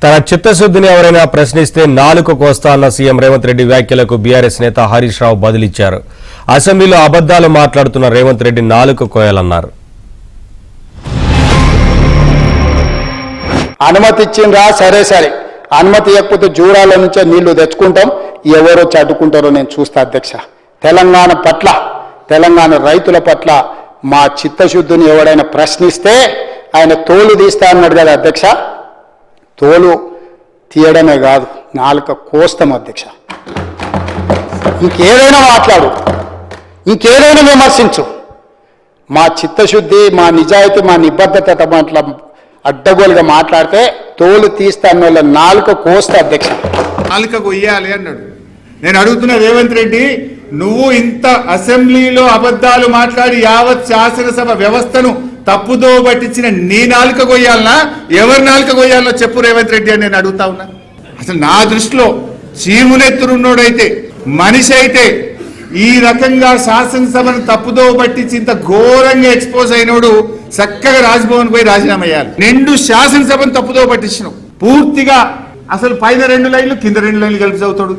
తన చిత్తశుద్ధిని ఎవరైనా ప్రశ్నిస్తే నాలుక కోస్తా అన్న సీఎం రేవంత్ రెడ్డి వ్యాఖ్యలకు బీఆర్ఎస్ నేత హరీష్ రావు బదులిచ్చారు. అసెంబ్లీలో అబద్దాలు మాట్లాడుతున్న రేవంత్ రెడ్డి నాలుక కోయాలన్నారు. అనుమతి ఇచ్చిండ్రా, సరే సరే, అనుమతి ఇవ్వకపోతే జూరాల నుంచే నీళ్లు తెచ్చుకుంటాం, ఎవరో చదువుకుంటారో నేను చూస్తా అధ్యక్ష. తెలంగాణ పట్ల, తెలంగాణ రైతుల పట్ల మా చిత్తశుద్ధిని ఎవడైనా ప్రశ్నిస్తే ఆయన తోలు తీస్తా అన్నాడు కదా అధ్యక్ష. తోలు తీయడమే కాదు, నాలుక కోస్తాం అధ్యక్ష. ఇంకేదైనా మాట్లాడు, ఇంకేదైనా విమర్శించు, మా చిత్తశుద్ధి, మా నిజాయితీ, మా నిబద్ధత పట్ల అడ్డగోలుగా మాట్లాడితే తోలు తీస్తాను వాళ్ళ నాలుక కోస్తా అధ్యక్ష. నాలుక కొయ్యాలి అన్నాడు. నేను అడుగుతున్న రేవంత్ రెడ్డి, నువ్వు ఇంత అసెంబ్లీలో అబద్ధాలు మాట్లాడి యావత్ శాసనసభ వ్యవస్థను తప్పుదో పట్టించిన నీ నాలుక కొయ్యాలనా, ఎవరి నాలుక కొయ్యాలనో చెప్పు రేవంత్ రెడ్డి అని నేను అడుగుతా ఉన్నా. అసలు నా దృష్టిలో చీమునెత్తురున్నోడైతే, మనిషి అయితే, ఈ రకంగా శాసనసభను తప్పుదో పట్టించి ఇంత ఘోరంగా ఎక్స్పోజ్ అయినోడు చక్కగా రాజ్భవన్ పోయి రాజీనామా చేయాలి. నిండు శాసనసభను తప్పుదో పట్టించినావు పూర్తిగా. అసలు పైన 2 లైన్లు కింద 2 లైన్లు కలిపి చదువుతాడు.